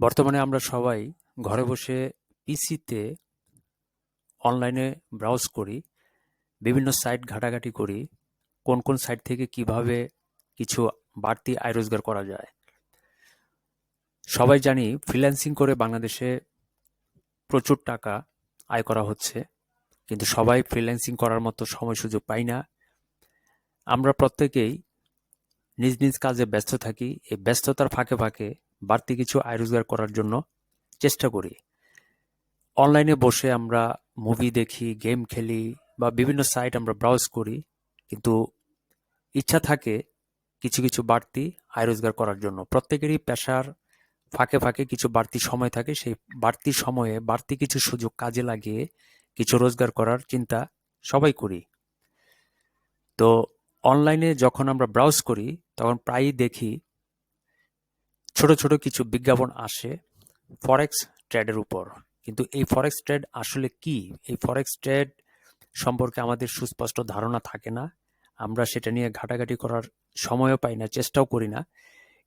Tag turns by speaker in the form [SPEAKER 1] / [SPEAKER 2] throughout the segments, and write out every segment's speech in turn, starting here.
[SPEAKER 1] বর্তমানে আমরা সবাই ঘরে বসে পিসিতে অনলাইনে ব্রাউজ করি, বিভিন্ন সাইট ঘাটাঘাটি করি, কোন কোন সাইট থেকে কিভাবে কিছু বাড়তি আয় রোজগার করা যায়। সবাই জানি ফ্রিল্যান্সিং করে বাংলাদেশে প্রচুর টাকা আয় করা হচ্ছে, কিন্তু সবাই ফ্রিল্যান্সিং করার মতো সময় সুযোগ পাই না। আমরা প্রত্যেকেই নিজ নিজ কাজে ব্যস্ত থাকি। এই ব্যস্ততার ফাঁকে ফাঁকে বাড়তি কিছু আয় রোজগার করার জন্য চেষ্টা করি। অনলাইনে বসে আমরা মুভি দেখি, গেম খেলি বা বিভিন্ন সাইট আমরা ব্রাউজ করি, কিন্তু ইচ্ছা থাকে কিছু কিছু বাড়তি আয় রোজগার করার জন্য। প্রত্যেকেরই পেশার ফাঁকে ফাঁকে কিছু বাড়তি সময় থাকে, সেই বাড়তি সময়ে বাড়তি কিছু সুযোগ কাজে লাগিয়ে কিছু রোজগার করার চিন্তা সবাই করি। তো অনলাইনে যখন আমরা ব্রাউজ করি তখন প্রায়ই দেখি ছোট ছোট কিছু বিজ্ঞাপন আসে ফরেক্স ট্রেডের উপর। কিন্তু এই ফরেক্স ট্রেড আসলে কি? এই ফরেক্স ট্রেড সম্পর্কে আমাদের সুস্পষ্ট ধারণা থাকে না। আমরা সেটা নিয়ে ঘাটাঘাটি করার সময়ও পাই না, চেষ্টাও করি না।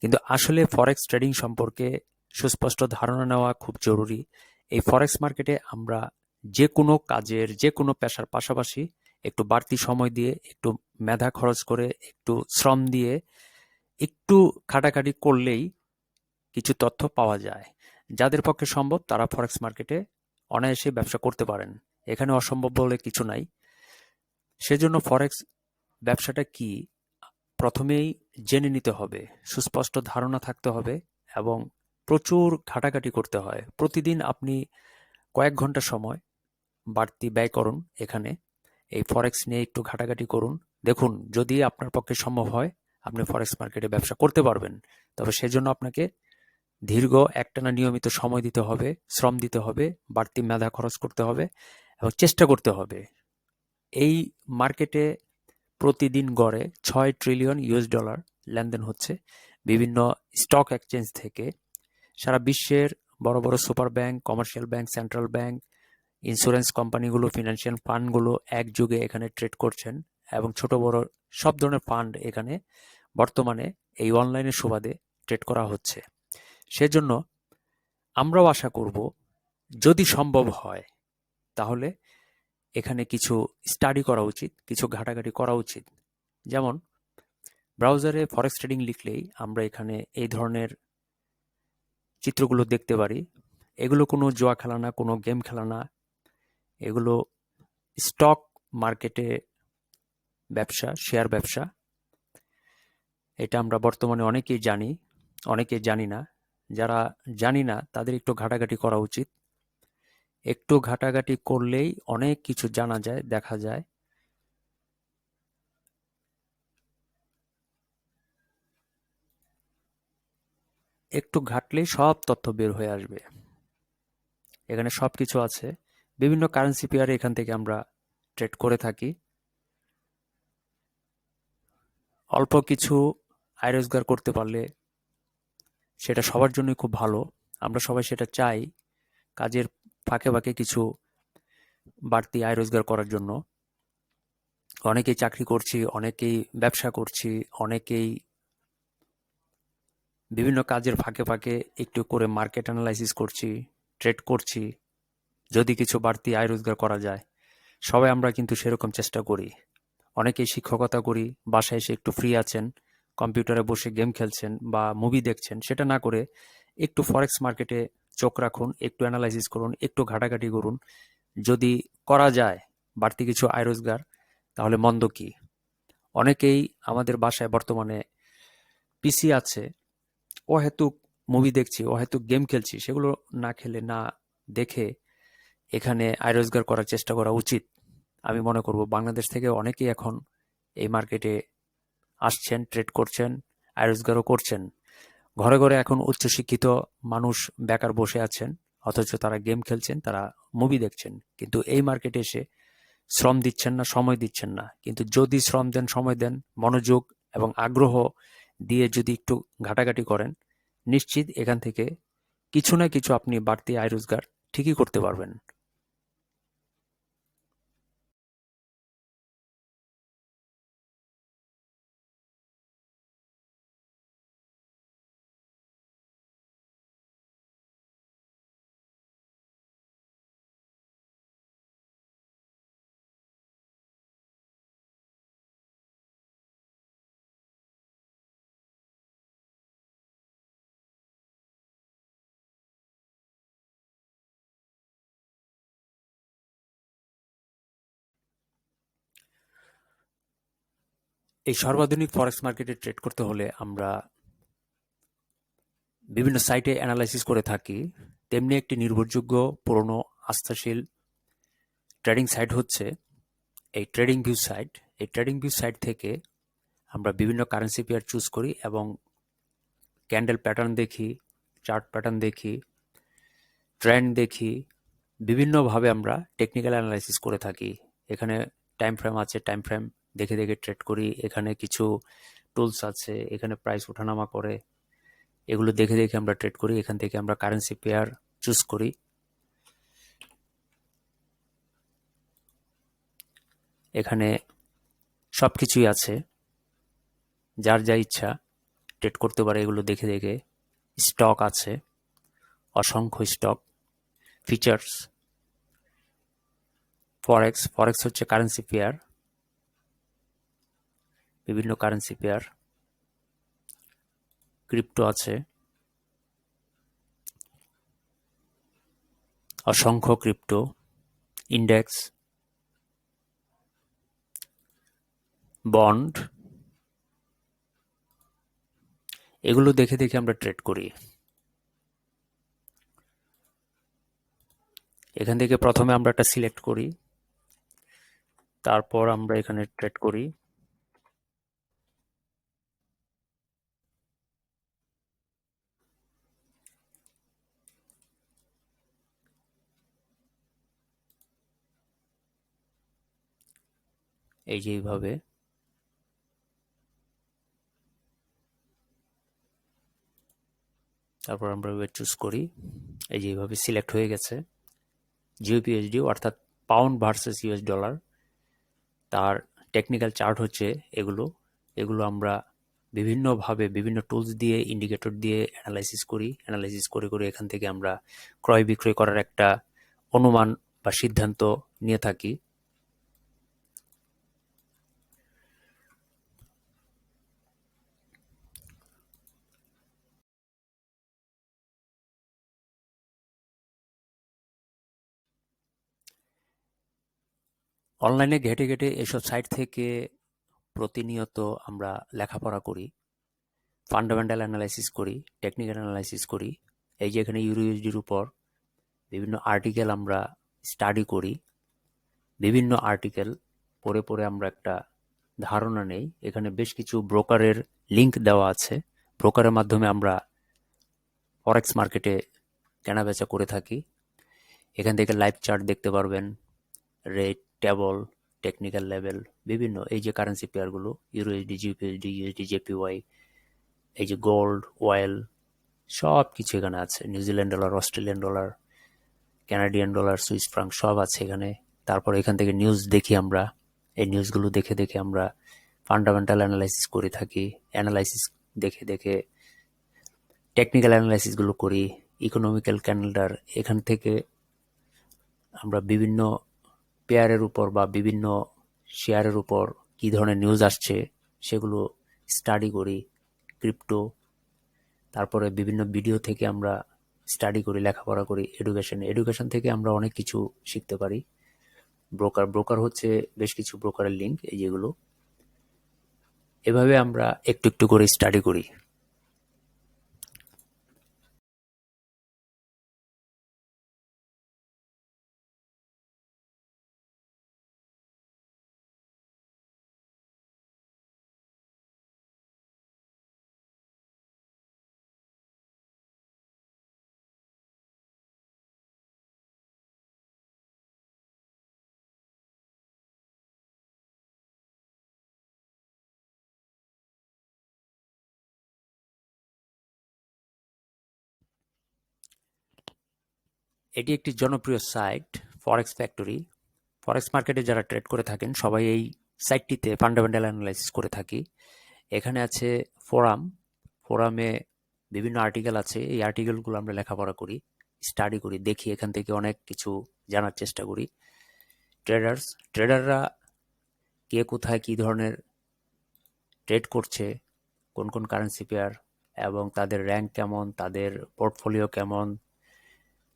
[SPEAKER 1] কিন্তু আসলে ফরেক্স ট্রেডিং সম্পর্কে সুস্পষ্ট ধারণা নেওয়া খুব জরুরি। এই ফরেক্স মার্কেটে আমরা যে কোনো কাজের, যে কোনো পেশার পাশাপাশি একটু বাড়তি সময় দিয়ে, একটু মেধা খরচ করে, একটু শ্রম দিয়ে, একটু খাটাখাটি করলেই কিছু তথ্য পাওয়া যায়। যাদের পক্ষে সম্ভব তারা ফরেক্স মার্কেটে অনায়াসে ব্যবসা করতে পারেন। এখানে অসম্ভব বলে কিছু নাই। সেজন্য ফরেক্স ব্যবসাটা কি প্রথমেই জেনে নিতে হবে, সুস্পষ্ট ধারণা থাকতে হবে এবং প্রচুর ঘাটাঘাটি করতে হয়। প্রতিদিন আপনি কয়েক ঘন্টা সময় বাড়তি ব্যয় করুন এখানে, এই ফরেক্স নিয়ে একটু ঘাটাঘাটি করুন। দেখুন, যদি আপনার পক্ষে সম্ভব হয় আপনি ফরেক্স মার্কেটে ব্যবসা করতে পারবেন। তবে সেজন্য আপনাকে দীর্ঘ একটানা নিয়মিত সময় দিতে হবে, শ্রম দিতে হবে, বাড়তি মেধা খরচ করতে হবে এবং চেষ্টা করতে হবে। এই মার্কেটে প্রতিদিন গড়ে 6 ট্রিলিয়ন US ডলার লেনদেন হচ্ছে বিভিন্ন স্টক এক্সচেঞ্জ থেকে। সারা বিশ্বের বড় বড় super bank, commercial bank, central bank, insurance কোম্পানিগুলো, ফিনান্সিয়াল ফান্ডগুলো একযোগে এখানে ট্রেড করছেন এবং ছোট বড় সব ধরনের ফান্ড এখানে বর্তমানে এই অনলাইনের সুবাদে ট্রেড করা হচ্ছে। সেজন্য আমরাও আশা করব যদি সম্ভব হয় তাহলে এখানে কিছু স্টাডি করা উচিত, কিছু ঘাটাঘাটি করা উচিত। যেমন ব্রাউজারে ফরেক্স ট্রেডিং লিখলেই আমরা এখানে এই ধরনের চিত্রগুলো দেখতে পারি। এগুলো কোনো জুয়া খেলা না, কোনো গেম খেলা না, এগুলো স্টক মার্কেটে ব্যবসা, শেয়ার ব্যবসা। এটা আমরা বর্তমানে অনেকেই জানি, অনেকেই জানি না। যারা জানি না তাদের একটু ঘাটাঘাটি করা উচিত। একটু ঘাটাঘাটি করলেই অনেক কিছু জানা যায়, দেখা যায়। একটু ঘাটলেই সব তথ্য বের হয়ে আসবে। এখানে সব কিছু আছে। বিভিন্ন কারেন্সি পেয়ারে এখান থেকে আমরা ট্রেড করে থাকি। অল্প কিছু আয় রোজগার করতে পারলে সেটা সবার জন্যই খুব ভালো। আমরা সবাই সেটা চাই, কাজের ফাঁকে ফাঁকে কিছু বাড়তি আয় রোজগার করার জন্য। অনেকেই চাকরি করছি, অনেকেই ব্যবসা করছি, অনেকেই বিভিন্ন কাজের ফাঁকে ফাঁকে একটু করে মার্কেট অ্যানালাইসিস করছি, ট্রেড করছি, যদি কিছু বাড়তি আয় রোজগার করা যায়। সবাই আমরা কিন্তু সেরকম চেষ্টা করি। অনেকেই শিক্ষকতা করি, বাসায় এসে একটু ফ্রি আছেন, কম্পিউটারে বসে গেম খেলছেন বা মুভি দেখছেন, সেটা না করে একটু ফরেক্স মার্কেটে চোখ রাখুন, একটু অ্যানালাইসিস করুন, একটু ঘাটাঘাটি করুন। যদি করা যায় বাড়তি কিছু আয় রোজগার, তাহলে মন্দ কি? অনেকেই আমাদের বাসায় বর্তমানে পিসি আছে, অহেতুক মুভি দেখছি, অহেতুক গেম খেলছি, সেগুলো না খেলে, না দেখে এখানে আয় রোজগার করার চেষ্টা করা উচিত। আমি মনে করব বাংলাদেশ থেকে অনেকেই এখন এই মার্কেটে আসছেন, ট্রেড করছেন, আয় রোজগারও করছেন। ঘরে ঘরে এখন উচ্চশিক্ষিত মানুষ বেকার বসে আছেন, অথচ তারা গেম খেলছেন, তারা মুভি দেখছেন, কিন্তু এই মার্কেটে এসে শ্রম দিচ্ছেন না, সময় দিচ্ছেন না। কিন্তু যদি শ্রম দেন, সময় দেন, মনোযোগ এবং আগ্রহ দিয়ে যদি একটু ঘাটাঘাটি করেন, নিশ্চিত এখান থেকে কিছু না কিছু আপনি বাড়তি আয় রোজগার ঠিকই করতে পারবেন। এই সর্বাধুনিক ফরেক্স মার্কেটে ট্রেড করতে হলে আমরা বিভিন্ন সাইটে অ্যানালাইসিস করে থাকি। তেমনি একটি নির্ভরযোগ্য, পুরনো, আস্থাশীল ট্রেডিং সাইট হচ্ছে এই ট্রেডিং ভিউ সাইট। এই ট্রেডিং ভিউ সাইট থেকে আমরা বিভিন্ন কারেন্সি পেয়ার চুজ করি এবং ক্যান্ডেল প্যাটার্ন দেখি, চার্ট প্যাটার্ন দেখি, ট্রেন্ড দেখি। বিভিন্নভাবে আমরা টেকনিক্যাল অ্যানালাইসিস করে থাকি। এখানে টাইম ফ্রেম আছে, টাইম ফ্রেম দেখে দেখে ট্রেড করি। এখানে কিছু টুলস আছে, এখানে প্রাইস ওঠানামা করে, এগুলো দেখে দেখে আমরা ট্রেড করি। এখান থেকে আমরা কারেন্সি পেয়ার চুজ করি। এখানে সব কিছুই আছে, যার যা ইচ্ছা ট্রেড করতে পারে এগুলো দেখে দেখে। স্টক আছে, অসংখ্য স্টক, ফিচার্স, ফরেক্স। ফরেক্স হচ্ছে কারেন্সি পেয়ার, বিভিন্ন কারেন্সি পেয়ার। ক্রিপ্টো আছে, অসংখ্য ক্রিপ্টো, ইন্ডেক্স, বন্ড, এগুলো দেখে দেখে আমরা ট্রেড করি। এখান থেকে প্রথমে আমরা একটা সিলেক্ট করি, তারপর আমরা এখানে ট্রেড করি। এই যে এইভাবে। তারপর আমরা ওয়েট চুজ করি। এই যে এইভাবে সিলেক্ট হয়ে গেছে। জিওপিএসডি অর্থাৎ পাউন্ড ভার্সেস ইউএস ডলার, তার টেকনিক্যাল চার্ট হচ্ছে এগুলো। এগুলো আমরা বিভিন্নভাবে বিভিন্ন টুলস দিয়ে, ইন্ডিকেটর দিয়ে অ্যানালাইসিস করি। অ্যানালাইসিস করে করে এখান থেকে আমরা ক্রয় বিক্রয় করার একটা অনুমান বা সিদ্ধান্ত নিয়ে থাকি। অনলাইনে ঘেটে ঘেটে এসব সাইট থেকে প্রতিনিয়ত আমরা লেখাপড়া করি, ফান্ডামেন্টাল অ্যানালাইসিস করি, টেকনিক্যাল অ্যানালাইসিস করি। এই যে এখানে ইউরোইউএসডির উপর বিভিন্ন আর্টিকেল আমরা স্টাডি করি। বিভিন্ন আর্টিকেল পড়ে পড়ে আমরা একটা ধারণা নেই। এখানে বেশ কিছু ব্রোকারের লিঙ্ক দেওয়া আছে। ব্রোকারের মাধ্যমে আমরা ফরেক্স মার্কেটে কেনাবেচা করে থাকি। এখান থেকে লাইভ চার্ট দেখতে পারবেন, রেট, টেবল, টেকনিক্যাল লেভেল, বিভিন্ন এই যে কারেন্সি পেয়ারগুলো, ইউরোএসডি, জিপিএসডি, ইউএসডি, জেপিওয়াই, এই যে গোল্ড, অয়েল, সব কিছু এখানে আছে। New Zealand dollar, Australian dollar, Canadian dollar, Swiss Frank সব আছে এখানে। তারপর এখান থেকে নিউজ দেখি আমরা। এই নিউজগুলো দেখে দেখে আমরা ফান্ডামেন্টাল অ্যানালাইসিস করে থাকি। অ্যানালাইসিস দেখে দেখে টেকনিক্যাল অ্যানালাইসিসগুলো করি। ইকোনমিক্যাল ক্যালেন্ডার, এখান থেকে আমরা বিভিন্ন পেয়ারের উপর বা বিভিন্ন শেয়ারের উপর কী ধরনের নিউজ আসছে সেগুলো স্টাডি করি। ক্রিপ্টো, তারপরে বিভিন্ন ভিডিও থেকে আমরা স্টাডি করি, লেখাপড়া করি। এডুকেশন থেকে আমরা অনেক কিছু শিখতে পারি। ব্রোকার হচ্ছে বেশ কিছু ব্রোকারের লিঙ্ক, এই যেগুলো। এভাবে আমরা একটু একটু করে স্টাডি করি। এটি একটি জনপ্রিয় সাইট, ফরেক্স ফ্যাক্টরি। ফরেক্স মার্কেটে যারা ট্রেড করে থাকেন সবাই এই সাইটটিতে ফান্ডামেন্টাল অ্যানালাইসিস করে থাকি। এখানে আছে ফোরাম। ফোরামে বিভিন্ন আর্টিকেল আছে। এই আর্টিকেলগুলো আমরা লেখাপড়া করি, স্টাডি করি, দেখি। এখান থেকে অনেক কিছু জানার চেষ্টা করি। ট্রেডাররা কে কোথায় কী ধরনের ট্রেড করছে, কোন কোন কারেন্সি পেয়ার, এবং তাদের র্যাঙ্ক কেমন, তাদের পোর্টফোলিও কেমন,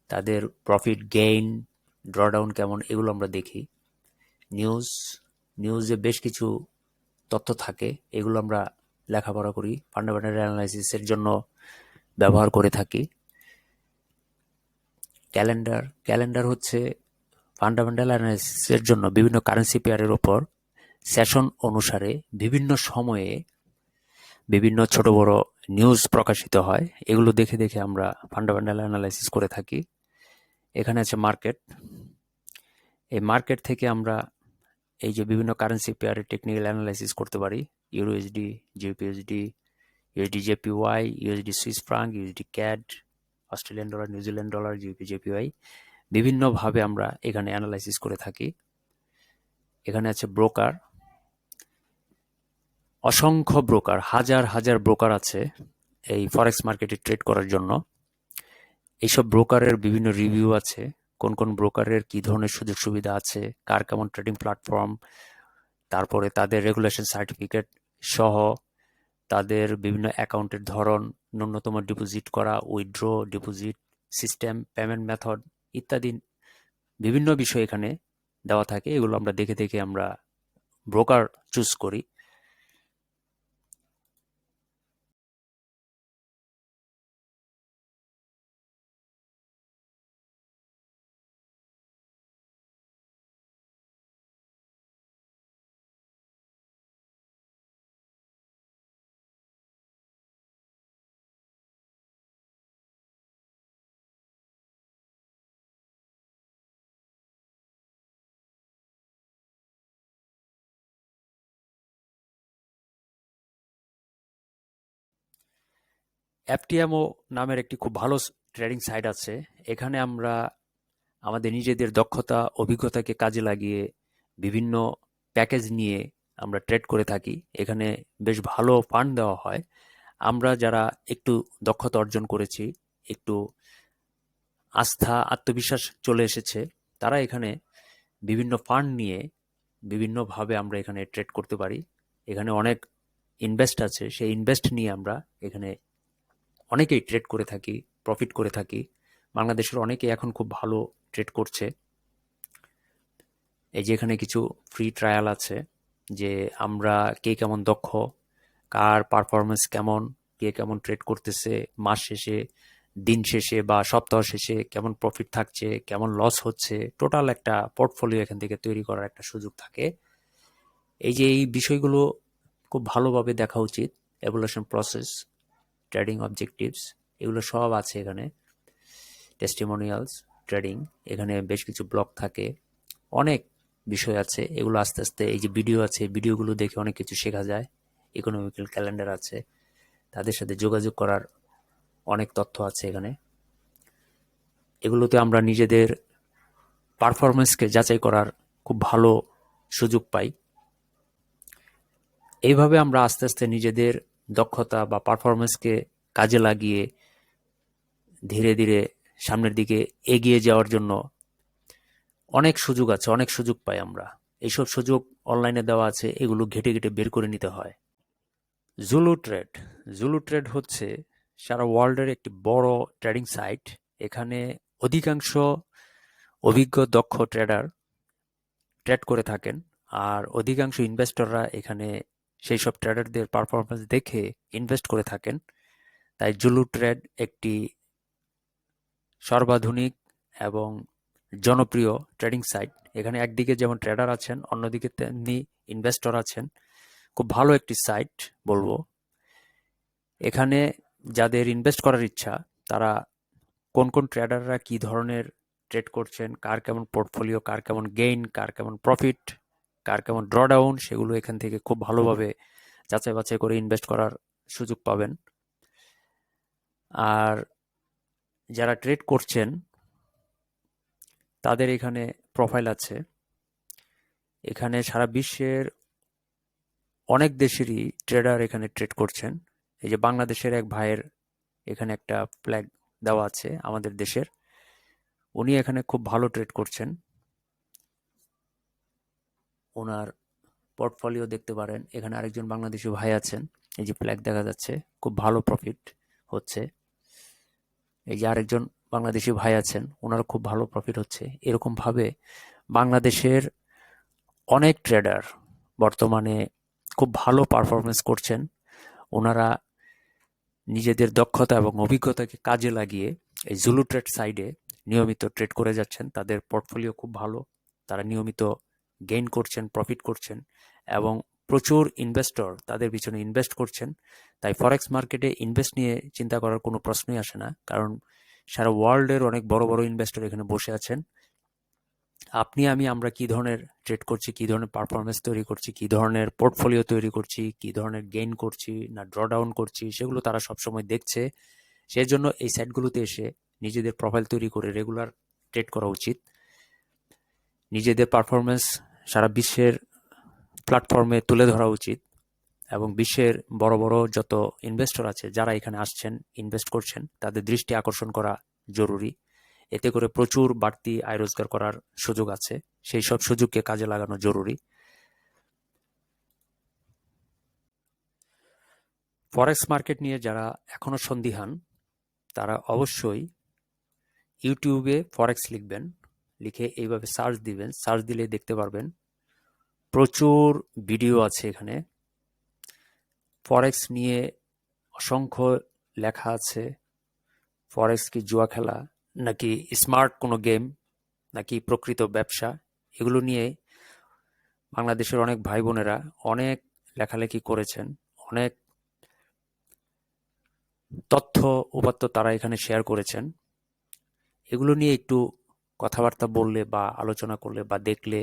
[SPEAKER 1] তাদের প্রফিট গেইন, ড্রডাউন কেমন, এগুলো আমরা দেখি। নিউজে বেশ কিছু তথ্য থাকে, এগুলো আমরা লেখাপড়া করি, ফান্ডামেন্টাল অ্যানালাইসিসের জন্য ব্যবহার করে থাকি। ক্যালেন্ডার হচ্ছে ফান্ডামেন্টাল অ্যানালাইসিসের জন্য বিভিন্ন কারেন্সি পেয়ারের উপর সেশন অনুসারে বিভিন্ন সময়ে বিভিন্ন ছোট বড় নিউজ প্রকাশিত হয়, এগুলো দেখে দেখে আমরা ফান্ডামেন্টাল অ্যানালাইসিস করে থাকি। এখানে আছে মার্কেট। এই মার্কেট থেকে আমরা এই যে বিভিন্ন কারেন্সি পেয়ারের টেকনিক্যাল অ্যানালাইসিস করতে পারি, euro USD, GBP USD, USD JPY, USD Swiss franc, USD CAD, Australian dollar, New Zealand dollar, GBP JPY, বিভিন্নভাবে আমরা এখানে অ্যানালাইসিস করে থাকি। এখানে আছে ব্রোকার, অসংখ্য ব্রোকার, হাজার হাজার ব্রোকার আছে এই ফরেক্স মার্কেটে ট্রেড করার জন্য। এইসব ব্রোকারের বিভিন্ন রিভিউ আছে, কোন কোন ব্রোকারের কি ধরনের সুযোগ সুবিধা আছে, কার কেমন ট্রেডিং প্ল্যাটফর্ম, তারপরে তাদের রেগুলেশন সার্টিফিকেট সহ তাদের বিভিন্ন অ্যাকাউন্টের ধরন, ন্যূনতম ডিপোজিট করা, withdraw, deposit system, payment method ইত্যাদি বিভিন্ন বিষয় এখানে দেওয়া থাকে। এগুলো আমরা দেখে দেখে আমরা ব্রোকার চুজ করি। এফটিএমও নামের একটি খুব ভালো ট্রেডিং সাইট আছে। এখানে আমরা আমাদের নিজেদের দক্ষতা অভিজ্ঞতাকে কাজে লাগিয়ে বিভিন্ন প্যাকেজ নিয়ে আমরা ট্রেড করে থাকি। এখানে বেশ ভালো ফান্ড দেওয়া হয়। আমরা যারা একটু দক্ষতা অর্জন করেছি, একটু আস্থা আত্মবিশ্বাস চলে এসেছে, তারা এখানে বিভিন্ন ফান্ড নিয়ে বিভিন্নভাবে আমরা এখানে ট্রেড করতে পারি। এখানে অনেক ইনভেস্ট আছে, সেই ইনভেস্ট নিয়ে আমরা এখানে অনেকেই ট্রেড করে থাকি, প্রফিট করে থাকি। বাংলাদেশের অনেকেই এখন খুব ভালো ট্রেড করছে। এই যে এখানে কিছু ফ্রি ট্রায়াল আছে, যে আমরা কে কেমন দক্ষ, কার পারফরমেন্স কেমন, কে কেমন ট্রেড করতেছে, মাস শেষে, দিন শেষে বা সপ্তাহ শেষে কেমন প্রফিট থাকছে, কেমন লস হচ্ছে, টোটাল একটা পোর্টফোলিও এখান থেকে তৈরি করার একটা সুযোগ থাকে। এই যে এই বিষয়গুলো খুব ভালোভাবে দেখা উচিত। এভলিউশন প্রসেস, ট্রেডিং অবজেক্টিভস, এগুলো সব আছে এখানে। টেস্টিমোনিয়ালস, ট্রেডিং, এখানে বেশ কিছু ব্লগ থাকে, অনেক বিষয় আছে। এগুলো আস্তে আস্তে, এই যে ভিডিও আছে, ভিডিওগুলো দেখে অনেক কিছু শেখা যায়। ইকোনমিক্যাল ক্যালেন্ডার আছে, তাদের সাথে যোগাযোগ করার অনেক তথ্য আছে এখানে। এগুলোতে আমরা নিজেদের পারফরমেন্সকে যাচাই করার খুব ভালো সুযোগ পাই। এইভাবে আমরা আস্তে আস্তে নিজেদের দক্ষতা বা পারফরমেন্সকে কাজে লাগিয়ে ধীরে ধীরে সামনের দিকে এগিয়ে যাওয়ার জন্য অনেক সুযোগ আছে, অনেক সুযোগ পাই আমরা। এইসব সুযোগ অনলাইনে দেওয়া আছে, এগুলো ঘেটে ঘেটে বের করে নিতে হয়। জুলু ট্রেড, জুলু ট্রেড হচ্ছে সারা ওয়ার্ল্ডের একটি বড় ট্রেডিং সাইট। এখানে অধিকাংশ অভিজ্ঞ দক্ষ ট্রেডার ট্রেড করে থাকেন, আর অধিকাংশ ইনভেস্টররা এখানে সেই সব ট্রেডারদের পারফরমেন্স দেখে ইনভেস্ট করে থাকেন। তাই জুলু ট্রেড একটি সর্বাধুনিক এবং জনপ্রিয় ট্রেডিং সাইট। এখানে একদিকে যেমন ট্রেডার আছেন, অন্যদিকে তেমনি ইনভেস্টর আছেন। খুব ভালো একটি সাইট বলবো। এখানে যাদের ইনভেস্ট করার ইচ্ছা, তারা কোন কোন ট্রেডাররা কি ধরনের ট্রেড করছেন, কার কেমন পোর্টফোলিও, কার কেমন গেইন, কার কেমন প্রফিট, কার কেমন ড্রডাউন, সেগুলো এখান থেকে খুব ভালোভাবে যাচাই বাছাই করে ইনভেস্ট করার সুযোগ পাবেন। আর যারা ট্রেড করছেন তাদের এখানে প্রোফাইল আছে। এখানে সারা বিশ্বের অনেক দেশেরই ট্রেডার এখানে ট্রেড করছেন। এই যে বাংলাদেশের এক ভাইয়ের এখানে একটা ফ্ল্যাগ দেওয়া আছে আমাদের দেশের, উনি এখানে খুব ভালো ট্রেড করছেন। ওনার পোর্টফোলিও দেখতে পারেন। এখানে আরেকজন বাংলাদেশি ভাই আছেন, এই যে ফ্ল্যাগ দেখা যাচ্ছে, খুব ভালো প্রফিট হচ্ছে। এই যে আরেকজন বাংলাদেশি ভাই আছেন, ওনারও খুব ভালো প্রফিট হচ্ছে। এরকম ভাবে বাংলাদেশের অনেক ট্রেডার বর্তমানে খুব ভালো পারফরমেন্স করছেন। ওনারা নিজেদের দক্ষতা এবং অভিজ্ঞতাকে কাজে লাগিয়ে এই জুলু ট্রেড সাইডে নিয়মিত ট্রেড করে যাচ্ছেন। তাদের পোর্টফোলিও খুব ভালো, তারা নিয়মিত গেইন করছেন, প্রফিট করছেন এবং প্রচুর ইনভেস্টর তাদের পিছনে ইনভেস্ট করছেন। তাই ফরেক্স মার্কেটে ইনভেস্ট নিয়ে চিন্তা করার কোনো প্রশ্নই আসে না, কারণ সারা ওয়ার্ল্ডের অনেক বড় বড় ইনভেস্টর এখানে বসে আছেন। আপনি আমরা কি ধরনের ট্রেড করছি, কি ধরনের পারফরমেন্স তৈরি করছি, কি ধরনের পোর্টফোলিও তৈরি করছি, কি ধরনের গেইন করছি না ড্রডাউন করছি, সেগুলো তারা সবসময় দেখছে। সেই জন্য এই সাইটগুলোতে এসে নিজেদের প্রোফাইল তৈরি করে রেগুলার ট্রেড করা উচিত। নিজেদের পারফরমেন্স সারা বিশ্বের প্ল্যাটফর্মে তুলে ধরা উচিত এবং বিশ্বের বড় বড় যত ইনভেস্টর আছে যারা এখানে আসছেন, ইনভেস্ট করছেন, তাদের দৃষ্টি আকর্ষণ করা জরুরি। এতে করে প্রচুর বাড়তি আয় রোজগার করার সুযোগ আছে, সেই সব সুযোগকে কাজে লাগানো জরুরি। ফরেক্স মার্কেট নিয়ে যারা এখনো সন্দিহান, তারা অবশ্যই ইউটিউবে ফরেক্স লিখবেন, লিখে এইভাবে সার্চ দিবেন, সার্চ দিলে দেখতে পারবেন প্রচুর ভিডিও আছে এখানে। ফরেক্স নিয়ে অসংখ্য লেখা আছে। ফরেক্স কি জুয়া খেলা, নাকি স্মার্ট কোনো গেম, নাকি প্রকৃত ব্যবসা, এগুলো নিয়ে বাংলাদেশের অনেক ভাই বোনেরা অনেক লেখালেখি করেছেন। অনেক তথ্য উপাত্ত তারা এখানে শেয়ার করেছেন। এগুলো নিয়ে একটু কথাবার্তা বললে বা আলোচনা করলে বা দেখলে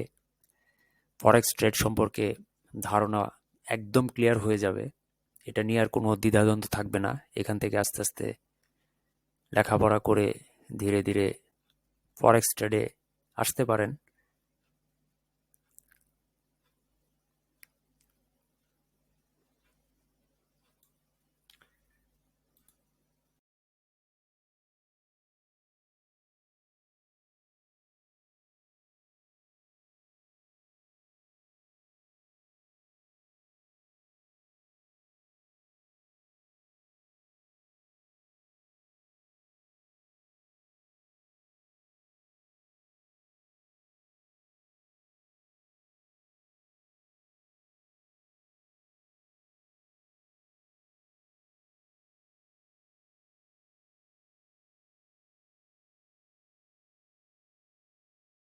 [SPEAKER 1] ফরেক্স ট্রেড সম্পর্কে ধারণা একদম ক্লিয়ার হয়ে যাবে। এটা নিয়ে আর কোনো দ্বিধাদ্বন্দ্ব থাকবে না। এখান থেকে আস্তে আস্তে লেখাপড়া করে ধীরে ধীরে ফরেক্স ট্রেডে আসতে পারেন।